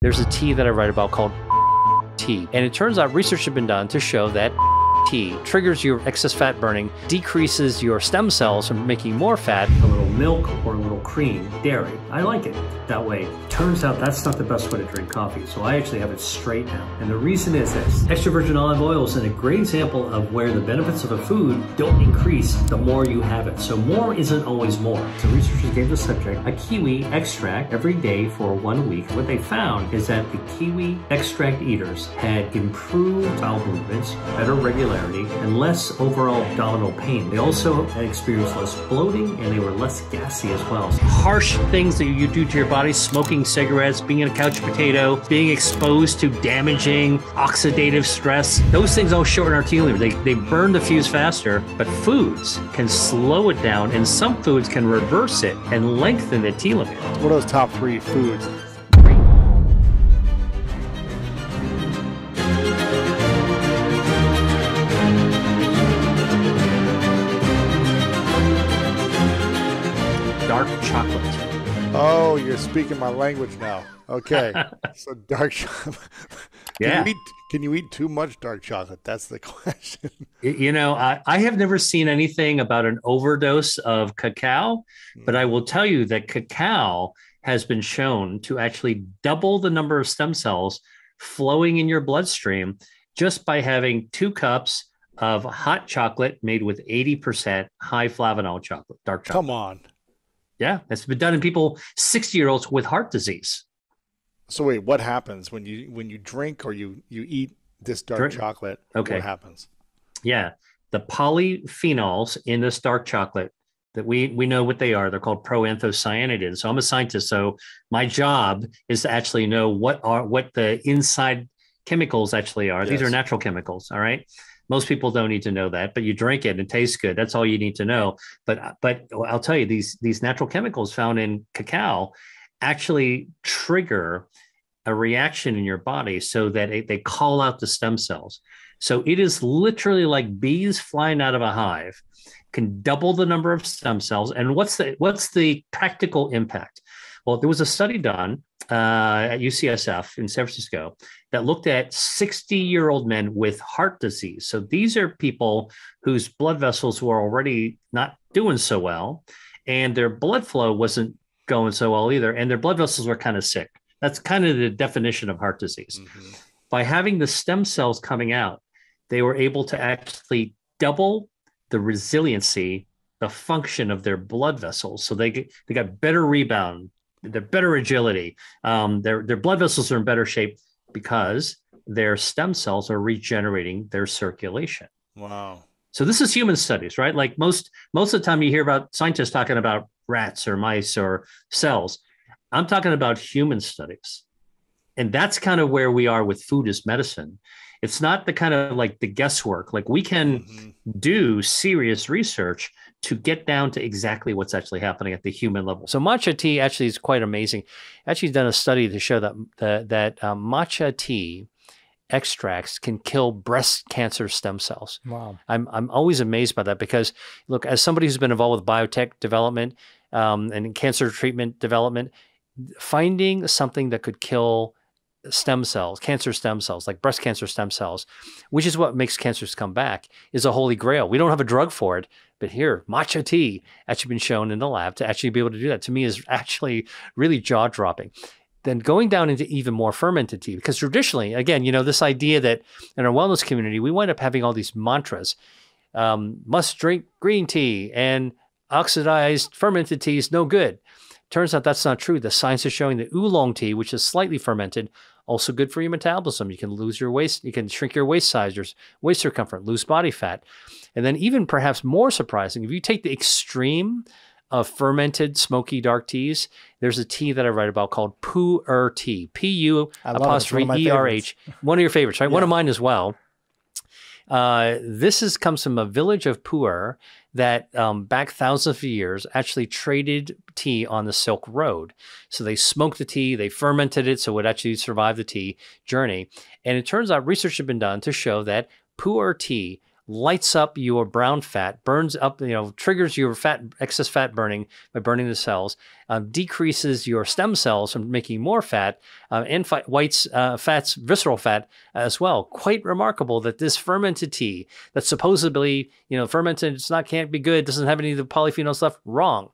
There's a tea that I write about called tea. And it turns out research has been done to show that tea triggers your excess fat burning, decreases your stem cells from making more fat. A little milk or a little cream, dairy. I like it that way. Turns out that's not the best way to drink coffee, so I actually have it straight now. And the reason is this. Extra virgin olive oil is a great example of where the benefits of a food don't increase the more you have it. So more isn't always more. So researchers gave the subject a kiwi extract every day for 1 week. What they found is that the kiwi extract eaters had improved bowel movements, better regularity, and less overall abdominal pain. They also had experienced less bloating and they were less gassy as well. Harsh things that you do to your body, smoking cigarettes, being a couch potato, being exposed to damaging oxidative stress, those things all shorten our telomere. They burn the fuse faster, but foods can slow it down and some foods can reverse it and lengthen the telomere. What are those top 3 foods? Dark chocolate. Oh, you're speaking my language now. Okay. So dark chocolate. Yeah. Can you eat too much dark chocolate? That's the question. You know, I have never seen anything about an overdose of cacao, but I will tell you that cacao has been shown to actually double the number of stem cells flowing in your bloodstream just by having 2 cups of hot chocolate made with 80% high flavanol chocolate, dark chocolate. Come on. Yeah, it's been done in people, 60-year-olds with heart disease. So wait, what happens when you drink or you eat this dark chocolate? Okay. What happens? Yeah, the polyphenols in this dark chocolate that we know what they are. They're called proanthocyanidins. So I'm a scientist, so my job is to actually know what the inside chemicals actually are. Yes. These are natural chemicals. All right. Most people don't need to know that, but you drink it and it tastes good. That's all you need to know. But I'll tell you, these natural chemicals found in cacao actually trigger a reaction in your body so that they call out the stem cells. So it is literally like bees flying out of a hive, can double the number of stem cells. And what's the practical impact? Well, there was a study done at UCSF in San Francisco that looked at 60-year-old men with heart disease. So these are people whose blood vessels were already not doing so well, and their blood flow wasn't going so well either, and their blood vessels were kind of sick. That's kind of the definition of heart disease. Mm-hmm. By having the stem cells coming out, they were able to actually double the resiliency, the function of their blood vessels. So they got better rebound, they're better agility. Their blood vessels are in better shape because their stem cells are regenerating their circulation. Wow. So this is human studies, right? Like most of the time you hear about scientists talking about rats or mice or cells. I'm talking about human studies. And that's kind of where we are with food as medicine. It's not the kind of like the guesswork. Like we can do serious research to get down to exactly what's actually happening at the human level. So matcha tea actually is quite amazing. Actually done a study to show that matcha tea extracts can kill breast cancer stem cells. Wow. I'm always amazed by that because, look, as somebody who's been involved with biotech development and cancer treatment development, finding something that could kill stem cells, cancer stem cells, like breast cancer stem cells, which is what makes cancers come back, is a holy grail. We don't have a drug for it, but here, matcha tea actually been shown in the lab to actually be able to do that. To me is actually really jaw-dropping. Then going down into even more fermented tea, because traditionally, again, you know, this idea that in our wellness community, we wind up having all these mantras, must drink green tea and oxidized fermented tea is no good. Turns out that's not true. The science is showing that oolong tea, which is slightly fermented, also good for your metabolism. You can lose your waist, you can shrink your waist size, your waist circumference, lose body fat. And then even perhaps more surprising, if you take the extreme of fermented smoky dark teas, there's a tea that I write about called Pu'er tea, P-U-E-R-H, one of your favorites, right? Yeah. One of mine as well. This comes from a village of Pu'er that back thousands of years actually traded tea on the Silk Road. So they smoked the tea, they fermented it so it would actually survive the tea journey. And it turns out research had been done to show that Pu'er tea lights up your brown fat, burns up, triggers your excess fat burning by burning the cells, decreases your stem cells from making more fat, and fats, visceral fat as well. Quite remarkable that this fermented tea that's supposedly, fermented, can't be good, doesn't have any of the polyphenols left. Wrong.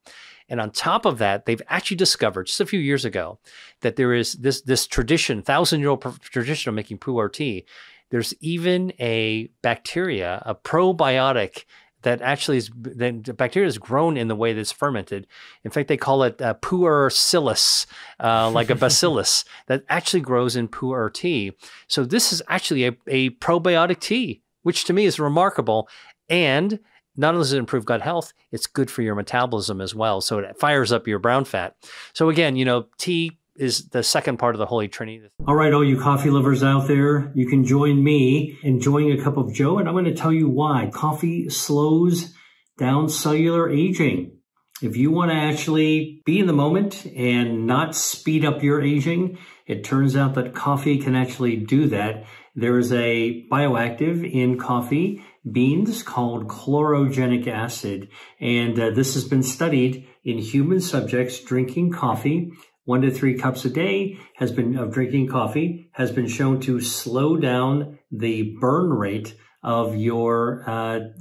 And on top of that, they've actually discovered just a few years ago that there is this tradition, 1,000-year-old tradition of making pu'er tea. There's even a bacteria, a probiotic that actually the bacteria is grown in the way that's fermented. In fact, they call it pu'ercillus, like a bacillus that actually grows in pu'er tea. So this is actually a probiotic tea, which to me is remarkable. And not only does it improve gut health, it's good for your metabolism as well. So it fires up your brown fat. So again, tea is the second part of the Holy Trinity. All right, all you coffee lovers out there, you can join me enjoying a cup of Joe, and I'm going to tell you why. Coffee slows down cellular aging. If you want to actually be in the moment and not speed up your aging, it turns out that coffee can actually do that. There is a bioactive in coffee beans called chlorogenic acid, and this has been studied in human subjects drinking coffee. 1 to 3 cups a day of drinking coffee has been shown to slow down the burn rate of your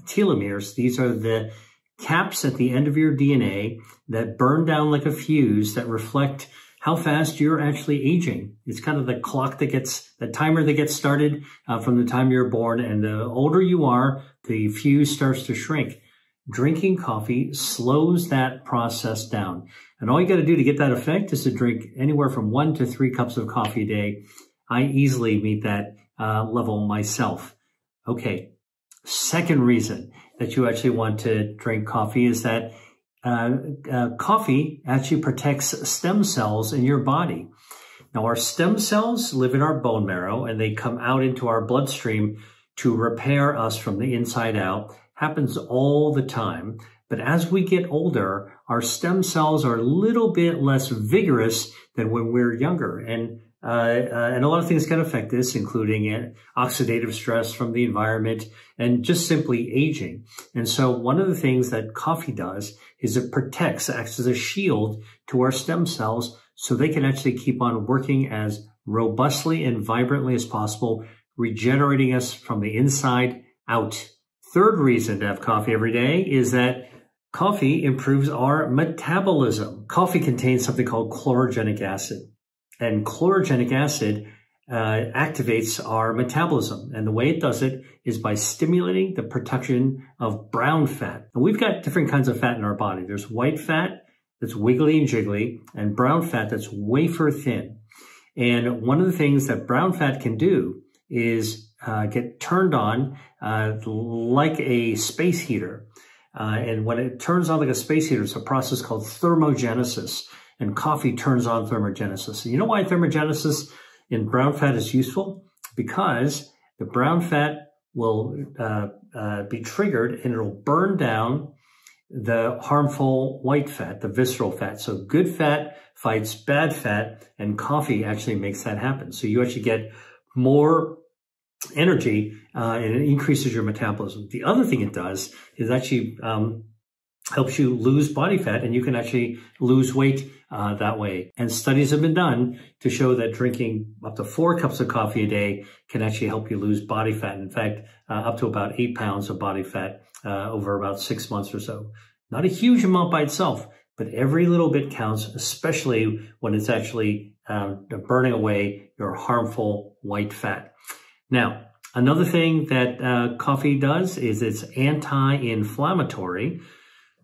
telomeres. These are the caps at the end of your DNA that burn down like a fuse that reflect how fast you're actually aging. It's kind of the clock the timer that gets started from the time you're born. And the older you are, the fuse starts to shrink. Drinking coffee slows that process down. And all you got to do to get that effect is to drink anywhere from 1 to 3 cups of coffee a day. I easily meet that level myself. Okay. Second reason that you actually want to drink coffee is that coffee actually protects stem cells in your body. Now, our stem cells live in our bone marrow, and they come out into our bloodstream to repair us from the inside out. Happens all the time. But as we get older, our stem cells are a little bit less vigorous than when we're younger. And a lot of things can affect this, including oxidative stress from the environment and just simply aging. And so one of the things that coffee does is it acts as a shield to our stem cells so they can actually keep on working as robustly and vibrantly as possible, regenerating us from the inside out. Third reason to have coffee every day is that coffee improves our metabolism. Coffee contains something called chlorogenic acid. And chlorogenic acid activates our metabolism. And the way it does it is by stimulating the production of brown fat. And we've got different kinds of fat in our body. There's white fat that's wiggly and jiggly, and brown fat that's wafer thin. And one of the things that brown fat can do is get turned on like a space heater. And when it turns on like a space heater, it's a process called thermogenesis. And coffee turns on thermogenesis. And you know why thermogenesis in brown fat is useful? Because the brown fat will be triggered and it'll burn down the harmful white fat, the visceral fat. So good fat fights bad fat, and coffee actually makes that happen. So you actually get more energy and it increases your metabolism. The other thing it does is actually helps you lose body fat, and you can actually lose weight that way. And studies have been done to show that drinking up to 4 cups of coffee a day can actually help you lose body fat. In fact, up to about 8 pounds of body fat over about 6 months or so. Not a huge amount by itself, but every little bit counts, especially when it's actually burning away your harmful white fat. Now, another thing that coffee does is it's anti-inflammatory.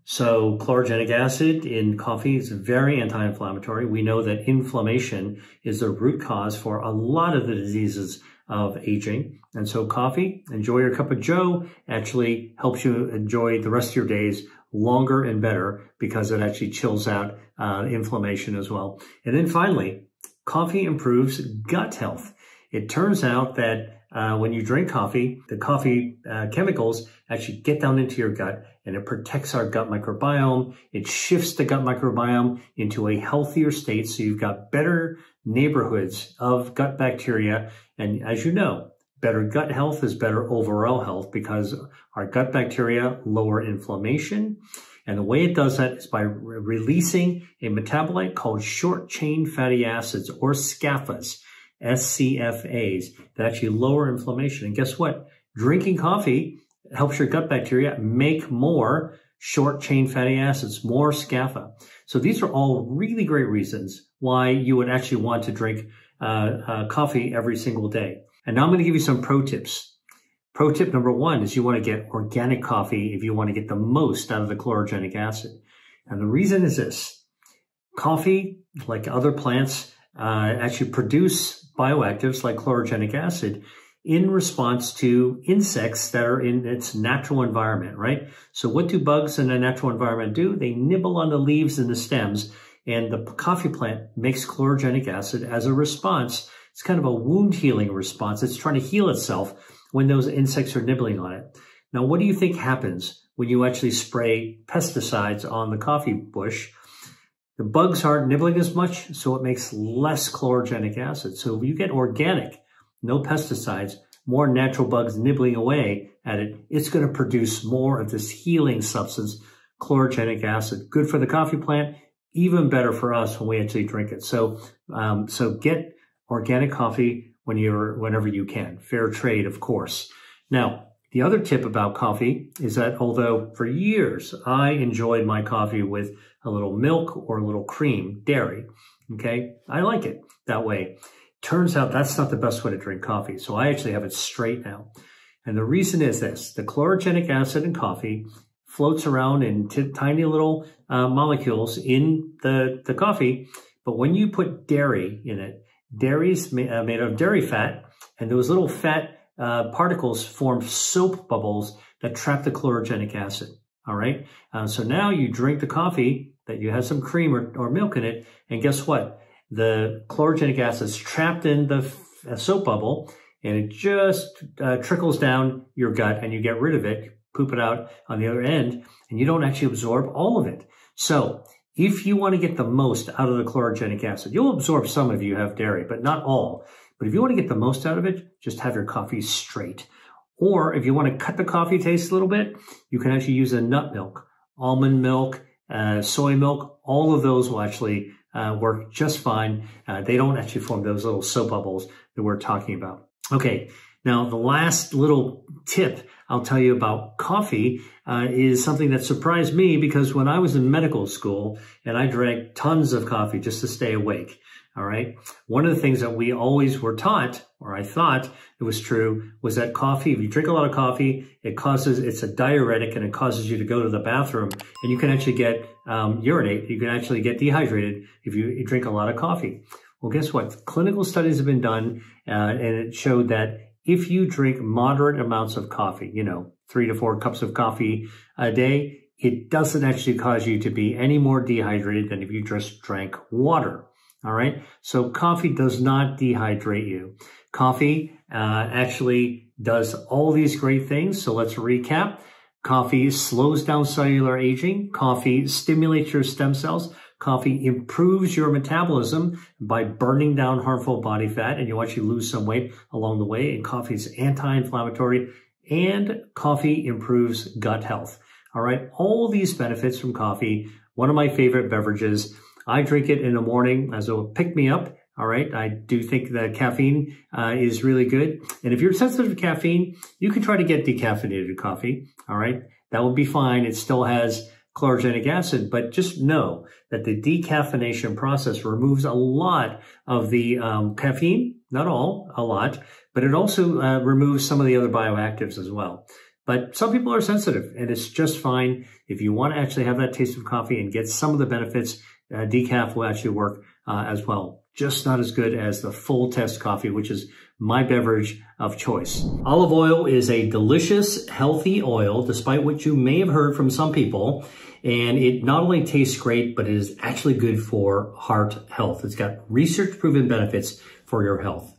So chlorogenic acid in coffee is very anti-inflammatory. We know that inflammation is the root cause for a lot of the diseases of aging. And so coffee, enjoy your cup of Joe, actually helps you enjoy the rest of your days longer and better because it actually chills out inflammation as well. And then finally, coffee improves gut health. It turns out that when you drink coffee, the coffee chemicals actually get down into your gut, and it protects our gut microbiome. It shifts the gut microbiome into a healthier state, so you've got better neighborhoods of gut bacteria. And as you know, Better gut health is better overall health because our gut bacteria lower inflammation. And the way it does that is by releasing a metabolite called short-chain fatty acids, or SCFAs, SCFAs, that actually lower inflammation. And guess what? Drinking coffee helps your gut bacteria make more short-chain fatty acids, more SCFA. So these are all really great reasons why you would actually want to drink coffee every single day. And now I'm going to give you some pro tips. Pro tip number one is you want to get organic coffee if you want to get the most out of the chlorogenic acid. And the reason is this. Coffee, like other plants, actually produce bioactives like chlorogenic acid in response to insects that are in its natural environment, right? So what do bugs in a natural environment do? They nibble on the leaves and the stems, and the coffee plant makes chlorogenic acid as a response. It's kind of a wound healing response. It's trying to heal itself when those insects are nibbling on it. Now, what do you think happens when you actually spray pesticides on the coffee bush? The bugs aren't nibbling as much, so it makes less chlorogenic acid. So if you get organic, no pesticides, more natural bugs nibbling away at it, it's going to produce more of this healing substance, chlorogenic acid. Good for the coffee plant, even better for us when we actually drink it. So get organic coffee whenever you can. Fair trade, of course. Now, the other tip about coffee is that although for years I enjoyed my coffee with a little milk or a little cream, dairy, okay, I like it that way. Turns out that's not the best way to drink coffee. So I actually have it straight now. And the reason is this. The chlorogenic acid in coffee floats around in tiny little molecules in the coffee. But when you put dairy in it, dairy's made of dairy fat, and those little fat particles form soap bubbles that trap the chlorogenic acid. All right. So now you drink the coffee that you have some cream or milk in it, and guess what? The chlorogenic acid is trapped in the soap bubble, and it just trickles down your gut, and you get rid of it, poop it out on the other end, and you don't actually absorb all of it. So if you want to get the most out of the chlorogenic acid, you'll absorb some if you have dairy, but not all. But if you want to get the most out of it, just have your coffee straight. Or if you want to cut the coffee taste a little bit, you can actually use a nut milk, almond milk, soy milk. All of those will actually work just fine. They don't actually form those little soap bubbles that we're talking about. Okay, now the last little tip I'll tell you about coffee is something that surprised me, because when I was in medical school and I drank tons of coffee just to stay awake, all right, one of the things that we always were taught, or I thought it was true, was that coffee, if you drink a lot of coffee, it's a diuretic and it causes you to go to the bathroom, and you can actually get urinate, you can actually get dehydrated if you drink a lot of coffee. Well, guess what? Clinical studies have been done and it showed that if you drink moderate amounts of coffee, 3 to 4 cups of coffee a day, it doesn't actually cause you to be any more dehydrated than if you just drank water. All right. So coffee does not dehydrate you. Coffee actually does all these great things. So let's recap. Coffee slows down cellular aging. Coffee stimulates your stem cells. Coffee improves your metabolism by burning down harmful body fat, and you'll actually lose some weight along the way. And coffee is anti-inflammatory, and coffee improves gut health. All right. All these benefits from coffee. One of my favorite beverages. I drink it in the morning as a pick-me-up. All right. I do think that caffeine is really good. And if you're sensitive to caffeine, you can try to get decaffeinated coffee. All right. That will be fine. It still has chlorogenic acid, but just know that the decaffeination process removes a lot of the caffeine, not all, a lot, but it also removes some of the other bioactives as well. But some people are sensitive, and it's just fine. If you want to actually have that taste of coffee and get some of the benefits, decaf will actually work as well. Just not as good as the full test coffee, which is my beverage of choice. Olive oil is a delicious, healthy oil, despite what you may have heard from some people. And it not only tastes great, but it is actually good for heart health. It's got research-proven benefits for your health.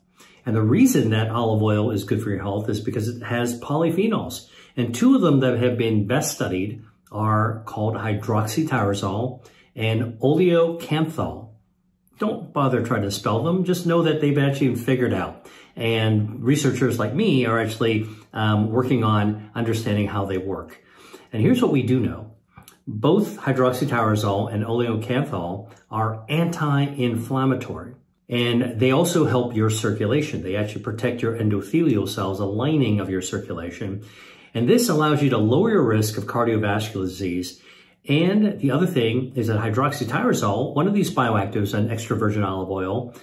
And the reason that olive oil is good for your health is because it has polyphenols. And 2 of them that have been best studied are called hydroxytyrosol and oleocanthal. don't bother trying to spell them. Just know that they've actually figured out. And researchers like me are actually working on understanding how they work. And here's what we do know. Both hydroxytyrosol and oleocanthal are anti-inflammatory. And they also help your circulation. They actually protect your endothelial cells, the lining of your circulation. And this allows you to lower your risk of cardiovascular disease. And the other thing is that hydroxytyrosol, one of these bioactives in extra virgin olive oil,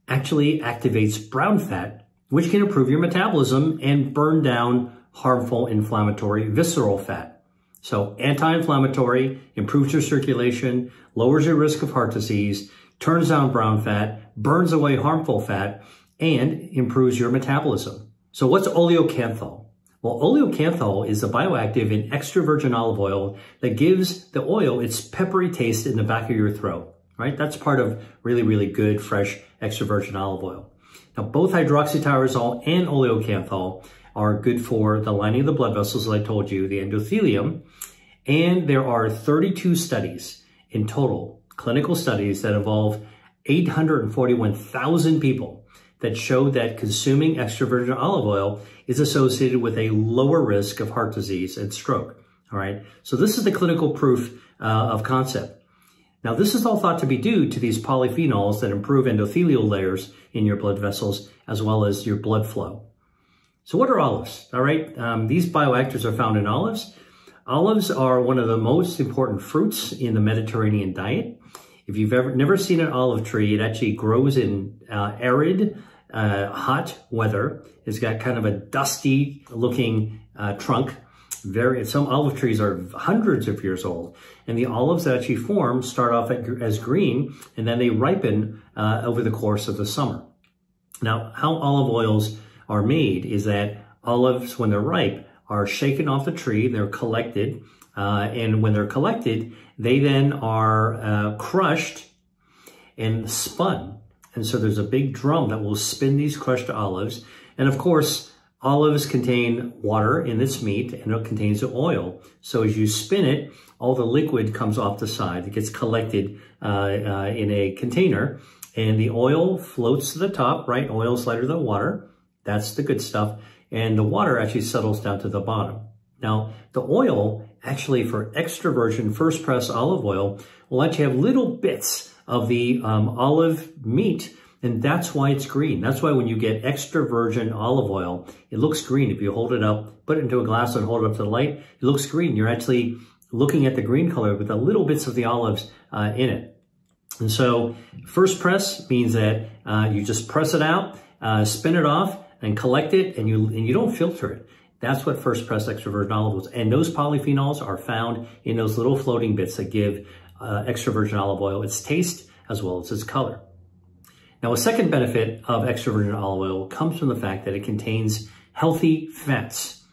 actually activates brown fat, which can improve your metabolism and burn down harmful inflammatory visceral fat. So anti-inflammatory, improves your circulation, lowers your risk of heart disease, turns down brown fat, burns away harmful fat, and improves your metabolism. So what's oleocanthal? Well, oleocanthal is a bioactive in extra virgin olive oil that gives the oil its peppery taste in the back of your throat, right? That's part of really, really good, fresh, extra virgin olive oil. Now, both hydroxytyrosol and oleocanthal are good for the lining of the blood vessels, as I told you, the endothelium. And there are 32 studies in total, clinical studies that involve 841,000 people that show that consuming extra virgin olive oil is associated with a lower risk of heart disease and stroke. All right. So this is the clinical proof of concept. Now, this is all thought to be due to these polyphenols that improve endothelial layers in your blood vessels, as well as your blood flow. So what are olives? All right. These bioactives are found in olives. Olives are one of the most important fruits in the Mediterranean diet. If you've never seen an olive tree, it actually grows in arid, hot weather. It's got kind of a dusty looking trunk. Some olive trees are hundreds of years old, and the olives that actually form start off as green, and then they ripen over the course of the summer. Now, how olive oils are made is that olives, when they're ripe, are shaken off the tree, they're collected, and when they're collected, they then are crushed and spun. And so there's a big drum that will spin these crushed olives. And of course, olives contain water in its meat, and it contains the oil. So as you spin it, all the liquid comes off the side. It gets collected in a container, and the oil floats to the top, right? Oil's lighter than water. That's the good stuff. And the water actually settles down to the bottom. Now, the oil, actually for extra virgin first press olive oil, will actually have little bits of the olive meat, and that's why it's green. That's why when you get extra virgin olive oil, it looks green. If you hold it up, put it into a glass and hold it up to the light, it looks green. You're actually looking at the green color with the little bits of the olives in it. And so first press means that you just press it out, spin it off, and collect it, and you don't filter it. That's what first press extra virgin olive oil is. And those polyphenols are found in those little floating bits that give extra virgin olive oil its taste as well as its color. Now, a second benefit of extra virgin olive oil comes from the fact that it contains healthy fats.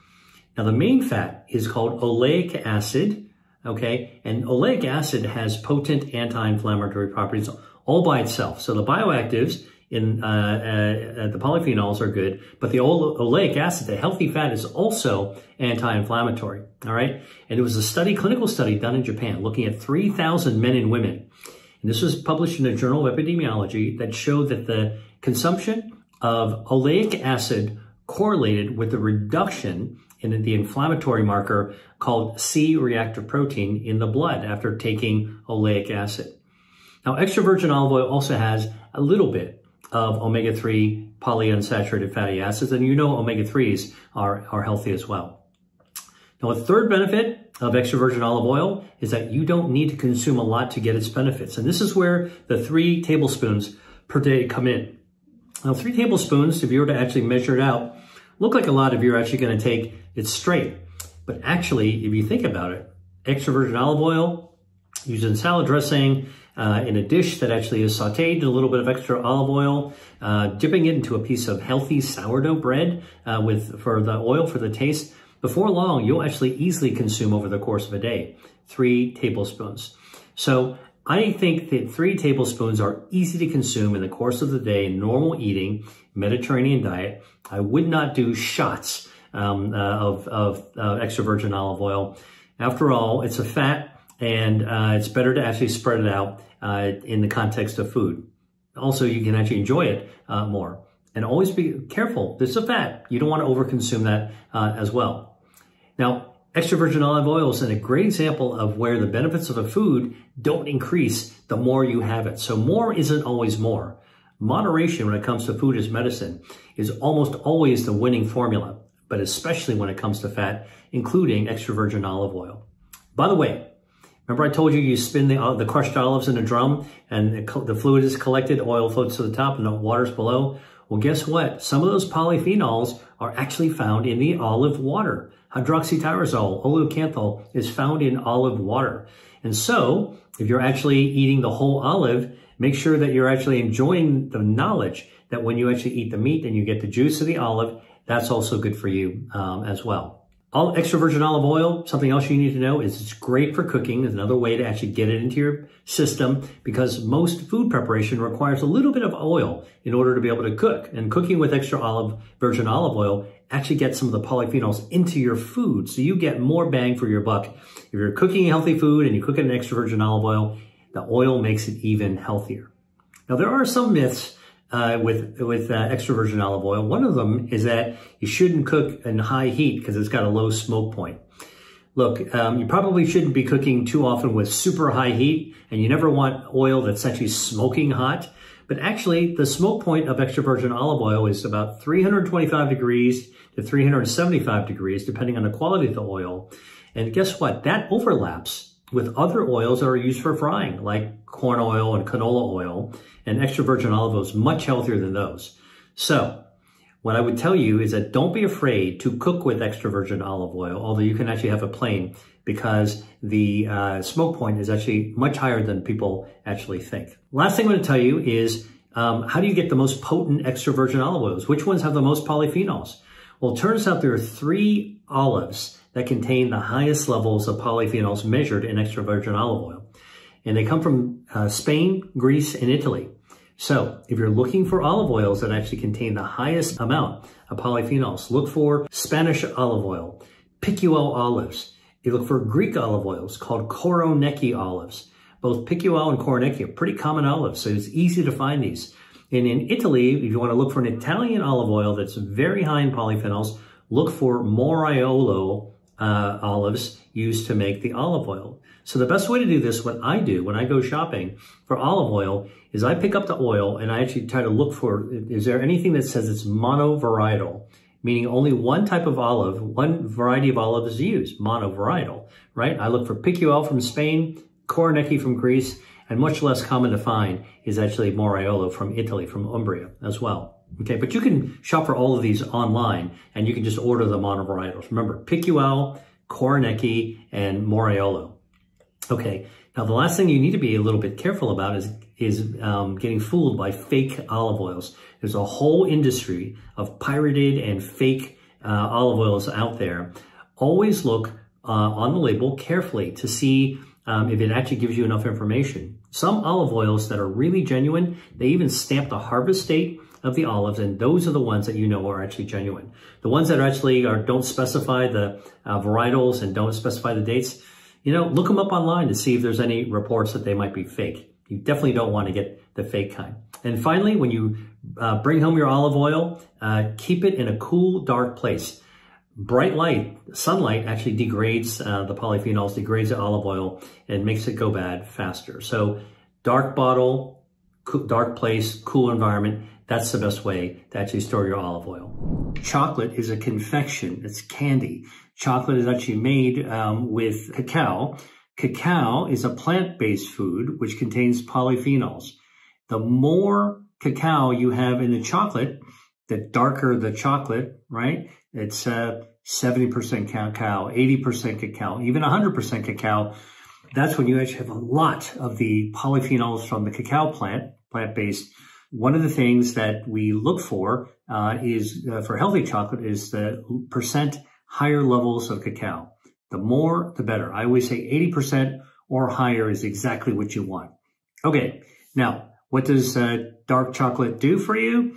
Now, the main fat is called oleic acid, okay? And oleic acid has potent anti-inflammatory properties all by itself. So the bioactives in the polyphenols are good, but the oleic acid, the healthy fat, is also anti-inflammatory, all right? And it was a clinical study done in Japan looking at 3,000 men and women. And this was published in the Journal of Epidemiology that showed that the consumption of oleic acid correlated with the reduction in the inflammatory marker called C-reactive protein in the blood after taking oleic acid. Now, extra virgin olive oil also has a little bit of omega-3 polyunsaturated fatty acids, and you know omega-3s are healthy as well. Now, a third benefit of extra virgin olive oil is that you don't need to consume a lot to get its benefits. And this is where the 3 tablespoons per day come in. Now, 3 tablespoons, if you were to actually measure it out, look like a lot if you're actually going to take it straight. But actually, if you think about it, extra virgin olive oil used in salad dressing, in a dish that actually is sauteed, a little bit of extra olive oil, dipping it into a piece of healthy sourdough bread for the oil, for the taste. Before long, you'll actually easily consume over the course of a day 3 tablespoons. So I think that 3 tablespoons are easy to consume in the course of the day in normal eating, Mediterranean diet. I would not do shots of extra virgin olive oil. After all, it's a fat, and it's better to actually spread it out in the context of food. Also, you can actually enjoy it more. And always be careful. This is a fat. You don't want to overconsume that as well. Now, extra virgin olive oil is a great example of where the benefits of a food don't increase the more you have it. So more isn't always more. Moderation when it comes to food as medicine is almost always the winning formula, but especially when it comes to fat, including extra virgin olive oil. By the way, remember I told you spin the crushed olives in a drum and the fluid is collected, oil floats to the top and the water's below? Well, guess what? Some of those polyphenols are actually found in the olive water. Hydroxytyrosol, oleocanthal, is found in olive water. And so, if you're actually eating the whole olive, make sure that you're actually enjoying the knowledge that when you actually eat the meat and you get the juice of the olive, that's also good for you as well. Extra virgin olive oil, something else you need to know is it's great for cooking. It's another way to actually get it into your system because most food preparation requires a little bit of oil in order to be able to cook. And cooking with extra virgin olive oil actually gets some of the polyphenols into your food. So you get more bang for your buck. If you're cooking healthy food and you cook it in extra virgin olive oil, the oil makes it even healthier. Now, there are some myths with extra virgin olive oil. One of them is that you shouldn't cook in high heat because it's got a low smoke point. Look, you probably shouldn't be cooking too often with super high heat, and you never want oil that's actually smoking hot. But actually, the smoke point of extra virgin olive oil is about 325 degrees to 375 degrees, depending on the quality of the oil. And guess what? That overlaps with other oils that are used for frying, like corn oil and canola oil, and extra virgin olive oil is much healthier than those. So what I would tell you is that don't be afraid to cook with extra virgin olive oil, although you can actually have a plain, because the smoke point is actually much higher than people actually think. Last thing I'm going to tell you is how do you get the most potent extra virgin olive oils? Which ones have the most polyphenols? Well, it turns out there are 3 olives that contain the highest levels of polyphenols measured in extra virgin olive oil. And they come from Spain, Greece, and Italy. So if you're looking for olive oils that actually contain the highest amount of polyphenols, look for Spanish olive oil, Picual olives. You look for Greek olive oils called Koroneiki olives. Both Picual and Koroneiki are pretty common olives, so it's easy to find these. And in Italy, if you want to look for an Italian olive oil that's very high in polyphenols, look for Moraiolo olives used to make the olive oil. So the best way to do this, what I do when I go shopping for olive oil, is I pick up the oil and I actually try to look for, is there anything that says it's monovarietal, meaning only one type of olive, one variety of olive is used, monovarietal, right? I look for Picual from Spain, Koroneiki from Greece, and much less common to find is actually Moraiolo from Italy, from Umbria as well. Okay, but you can shop for all of these online and you can just order the monovarietals. Remember, Picual, Koroneiki, and Moraiolo. Okay, now the last thing you need to be a little bit careful about is getting fooled by fake olive oils. There's a whole industry of pirated and fake olive oils out there. Always look on the label carefully to see if it actually gives you enough information. Some olive oils that are really genuine, they even stamp the harvest date of the olives, and those are the ones that you know are actually genuine. The ones that actually don't specify the varietals and don't specify the dates, you know, look them up online to see if there's any reports that they might be fake. You definitely don't want to get the fake kind. And finally, when you bring home your olive oil, keep it in a cool, dark place. Bright light, sunlight actually degrades the polyphenols, degrades the olive oil, and makes it go bad faster. So dark bottle, dark place, cool environment, that's the best way to actually store your olive oil. Chocolate is a confection, it's candy. Chocolate is actually made with cacao. Cacao is a plant-based food which contains polyphenols. The more cacao you have in the chocolate, the darker the chocolate, right? It's 70% cacao, 80% cacao, even 100% cacao. That's when you actually have a lot of the polyphenols from the cacao plant, plant-based. One of the things that we look for is for healthy chocolate is the percent higher levels of cacao. The more, the better. I always say 80% or higher is exactly what you want. Okay, now, what does dark chocolate do for you?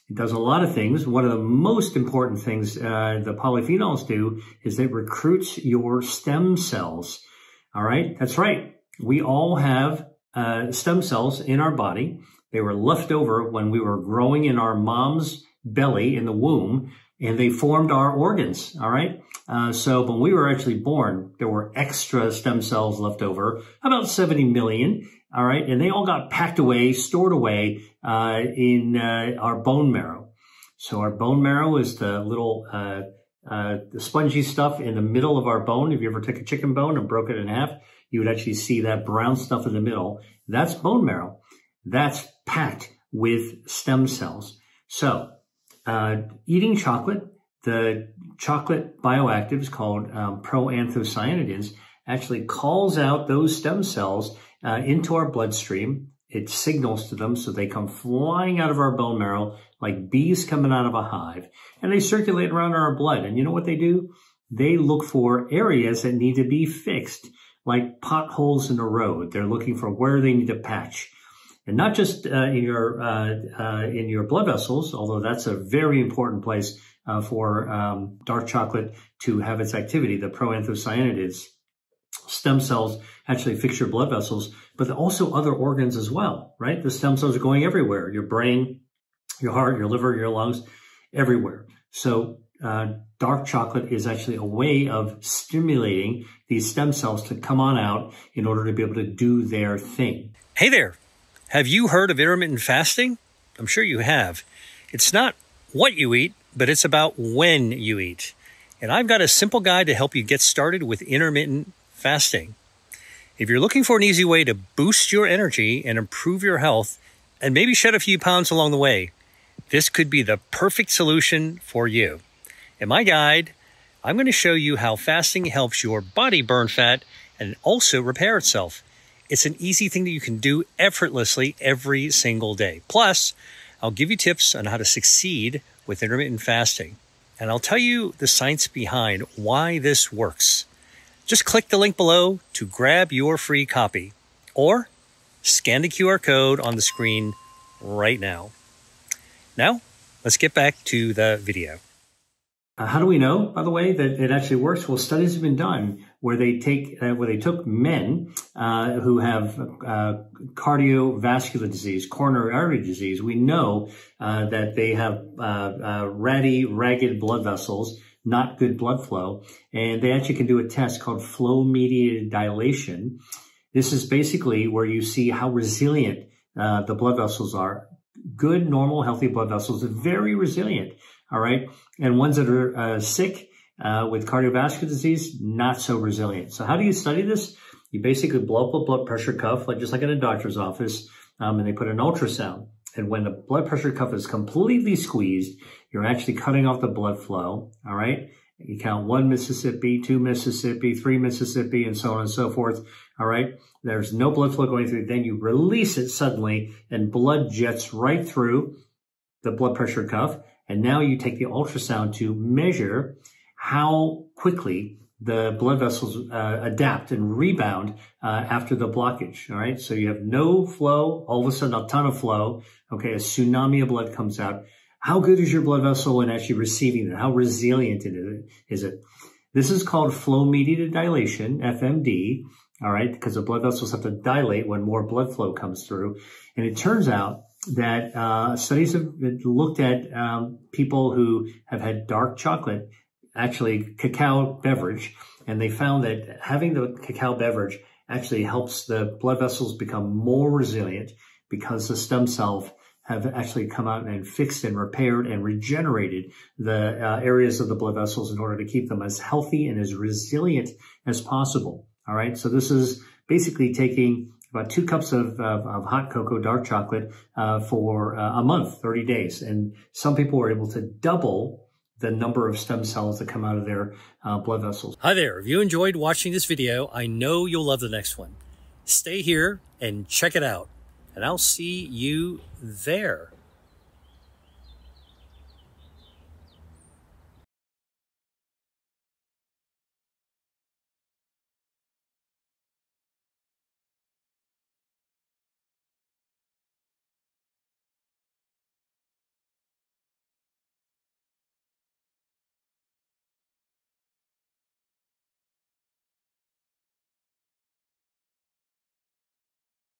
It does a lot of things. One of the most important things the polyphenols do is it recruits your stem cells. All right, that's right. We all have stem cells in our body. They were left over when we were growing in our mom's belly in the womb, and they formed our organs, all right? So when we were actually born, there were extra stem cells left over, about 70 million, all right? And they all got packed away, stored away in our bone marrow. So our bone marrow is the little the spongy stuff in the middle of our bone. If you ever took a chicken bone and broke it in half, you would actually see that brown stuff in the middle. That's bone marrow. That's packed with stem cells. So eating chocolate, the chocolate bioactives called proanthocyanidins actually calls out those stem cells into our bloodstream. It signals to them so they come flying out of our bone marrow like bees coming out of a hive, and they circulate around in our blood. And you know what they do? They look for areas that need to be fixed, like potholes in the road. They're looking for where they need to patch. And not just in your blood vessels, although that's a very important place for dark chocolate to have its activity. The proanthocyanidins, stem cells actually fix your blood vessels, but also other organs as well, right? The stem cells are going everywhere: your brain, your heart, your liver, your lungs, everywhere. So dark chocolate is actually a way of stimulating these stem cells to come on out in order to be able to do their thing. Hey there. Have you heard of intermittent fasting? I'm sure you have. It's not what you eat, but it's about when you eat. And I've got a simple guide to help you get started with intermittent fasting. If you're looking for an easy way to boost your energy and improve your health, and maybe shed a few pounds along the way, this could be the perfect solution for you. In my guide, I'm going to show you how fasting helps your body burn fat and also repair itself. It's an easy thing that you can do effortlessly every single day. Plus, I'll give you tips on how to succeed with intermittent fasting. And I'll tell you the science behind why this works. Just click the link below to grab your free copy, or scan the QR code on the screen right now. Now, let's get back to the video. How do we know, by the way, that it actually works? Well, studies have been done where they took men who have cardiovascular disease, coronary artery disease. We know that they have ragged blood vessels, not good blood flow, and they actually can do a test called flow-mediated dilation. This is basically where you see how resilient the blood vessels are. Good, normal, healthy blood vessels are very resilient. All right. And ones that are sick with cardiovascular disease, not so resilient. So how do you study this? You basically blow up a blood pressure cuff, just like in a doctor's office, and they put an ultrasound. And when the blood pressure cuff is completely squeezed, you're actually cutting off the blood flow. All right. You count 1 Mississippi, 2 Mississippi, 3 Mississippi, and so on and so forth. All right. There's no blood flow going through. Then you release it suddenly, and blood jets right through the blood pressure cuff. And now you take the ultrasound to measure how quickly the blood vessels adapt and rebound after the blockage. All right. So you have no flow, all of a sudden a ton of flow. Okay. A tsunami of blood comes out. How good is your blood vessel in actually receiving it? How resilient is it? This is called flow-mediated dilation, FMD. All right. Because the blood vessels have to dilate when more blood flow comes through. And it turns out that studies have looked at people who have had dark chocolate, actually cacao beverage, and they found that having the cacao beverage actually helps the blood vessels become more resilient because the stem cells have actually come out and fixed and repaired and regenerated the areas of the blood vessels in order to keep them as healthy and as resilient as possible. All right. So this is basically taking about 2 cups of hot cocoa, dark chocolate, for a month, 30 days. And some people were able to double the number of stem cells that come out of their blood vessels. Hi there. If you enjoyed watching this video, I know you'll love the next one. Stay here and check it out, and I'll see you there.